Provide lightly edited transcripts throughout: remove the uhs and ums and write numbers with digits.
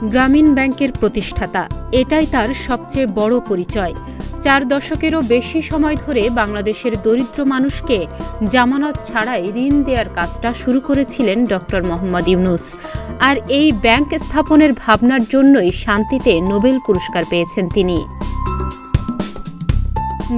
গ্রামীণ ব্যাংকের প্রতিষ্ঠাতা, এটাই তার সবচেয়ে বড় পরিচয়। 4 দশকেরও বেশি সময় ধরে বাংলাদেশের দরিদ্র মানুষকে জামানত ছাড়াই ঋণ দেওয়ার কাজটা শুরু করেছিলেন ড. মোহাম্মদ ইউনূস। আর এই ব্যাংক স্থাপনের ভাবনার জন্যই শান্তিতে নোবেল পুরস্কার পেয়েছেন তিনি।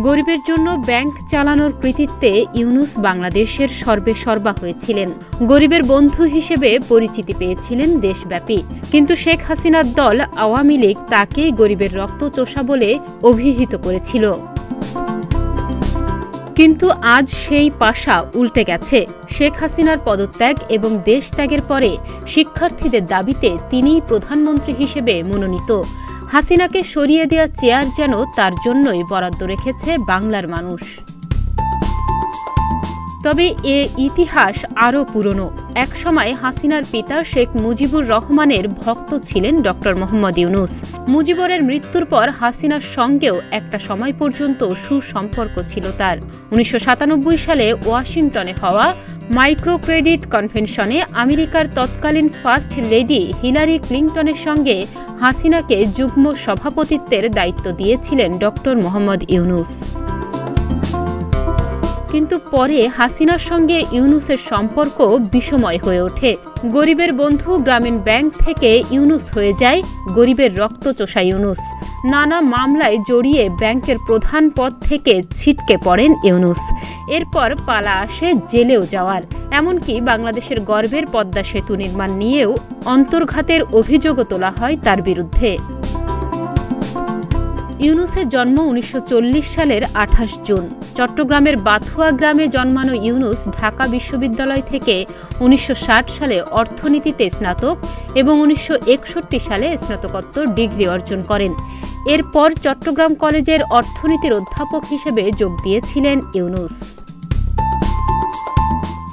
গরিবের জন্য ব্যাংক চালানোর কৃতিত্বে ইউনূস বাংলাদেশের সর্বেসর্বা হয়েছিলেন। গরিবের বন্ধু হিসেবে পরিচিতি পেয়েছিলেন দেশব্যাপী। কিন্তু শেখ হাসিনার দল আওয়ামী লীগ তাকেই গরিবের রক্তচোষা বলে অভিহিত করেছিল। কিন্তু আজ সেই পাশা উল্টে গেছে। শেখ হাসিনার পদত্যাগ এবং দেশ ত্যাগের পরে শিক্ষার্থীদের দাবিতে তিনিই প্রধানমন্ত্রী হিসেবে মনোনীত। হাসিনাকে সরিয়ে দেওয়া চেয়ার যেন তার জন্যই বরাদ্দ রেখেছে বাংলার মানুষ। তবে এ ইতিহাস আরও পুরনো। একসময় হাসিনার পিতা শেখ মুজিবুর রহমানের ভক্ত ছিলেন ড. মোহাম্মদ ইউনূস। মুজিবরের মৃত্যুর পর হাসিনার সঙ্গেও একটা সময় পর্যন্ত সুসম্পর্ক ছিল তার। 1997 সালে ওয়াশিংটনে হওয়া মাইক্রো ক্রেডিট কনভেনশনে আমেরিকার তৎকালীন ফার্স্ট লেডি হিলারি ক্লিনটনের সঙ্গে হাসিনাকে যুগ্ম সভাপতিত্বের দায়িত্ব দিয়েছিলেন ড. মোহাম্মদ ইউনূস। কিন্তু পরে হাসিনার সঙ্গে ইউনূসের সম্পর্ক বিষময় হয়ে ওঠে। গরিবের বন্ধু গ্রামীণ ব্যাংক থেকে ইউনূস হয়ে যায় গরিবের রক্তচোষা ইউনূস। নানা মামলায় জড়িয়ে ব্যাংকের প্রধান পদ থেকে ছিটকে পড়েন ইউনূস। এরপর পালা আসে জেলেও যাওয়ার। এমনকি বাংলাদেশের গর্বের পদ্মা সেতু নির্মাণ নিয়েও অন্তর্ঘাতের অভিযোগও তোলা হয় তার বিরুদ্ধে। ইউনূসের জন্ম 1940 সালের 28 জুন। চট্টগ্রামের বাথুয়া গ্রামে জন্মানো ইউনূস ঢাকা বিশ্ববিদ্যালয় থেকে 1960 সালে অর্থনীতিতে স্নাতক এবং 1961 সালে স্নাতকোত্তর ডিগ্রি অর্জন করেন। এরপর চট্টগ্রাম কলেজের অর্থনীতির অধ্যাপক হিসেবে যোগ দিয়েছিলেন ইউনূস।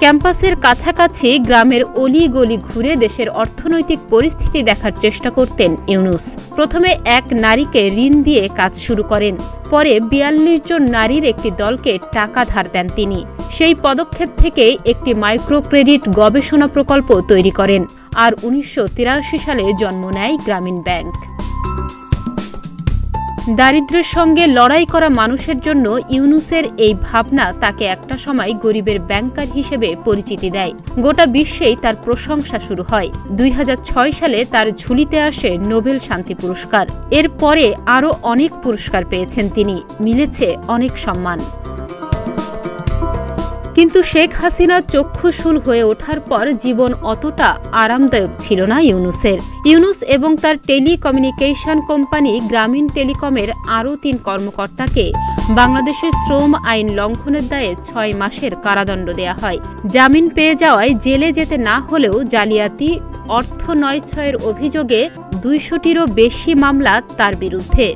ক্যাম্পাসের কাছাকাছি গ্রামের অলি-গলি ঘুরে দেশের অর্থনৈতিক পরিস্থিতি দেখার চেষ্টা করতেন ইউনূস। প্রথমে এক নারীকে ঋণ দিয়ে কাজ শুরু করেন। পরে 42 জন নারীর একটি দলকে টাকা ধার দেন তিনি। সেই পদক্ষেপ থেকে একটি মাইক্রো ক্রেডিট গবেষণা প্রকল্প তৈরি করেন। আর 1983 সালে জন্ম নেয় গ্রামীণ ব্যাংক। দারিদ্র্যের সঙ্গে লড়াই করা মানুষের জন্য ইউনূসের এই ভাবনা তাকে একটা সময় গরিবের ব্যাংকার হিসেবে পরিচিতি দেয়। গোটা বিশ্বেই তার প্রশংসা শুরু হয়। 2006 সালে তার ঝুলিতে আসে নোবেল শান্তি পুরস্কার। এরপরে আরও অনেক পুরস্কার পেয়েছেন তিনি, মিলেছে অনেক সম্মান। কিন্তু শেখ হাসিনা চক্ষুশূল হয়ে ওঠার পর জীবন অতটা আরামদায়ক ছিল না ইউনূসের। ইউনূস এবং তার টেলিকমিউনিকেশন কোম্পানি গ্রামীণ টেলিকমের আরও 3 কর্মকর্তাকে বাংলাদেশের শ্রম আইন লঙ্ঘনের দায়ে 6 মাসের কারাদণ্ড দেয়া হয়। জামিন পেয়ে যাওয়ায় জেলে যেতে না হলেও জালিয়াতি, অর্থ নয়ছয়ের অভিযোগে 200টিরও বেশি মামলা তার বিরুদ্ধে।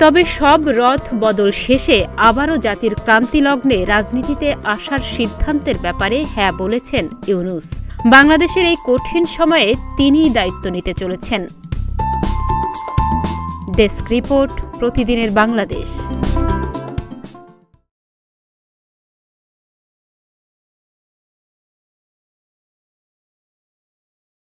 তবে সব রথ বদল শেষে আবারও জাতির ক্রান্তিলগ্নে রাজনীতিতে আসার সিদ্ধান্তের ব্যাপারে হ্যাঁ বলেছেন ইউনূস। বাংলাদেশের এই কঠিন সময়ে তিনিই দায়িত্ব নিতে চলেছেন। ডেস্ক রিপোর্ট, প্রতিদিনের বাংলাদেশ।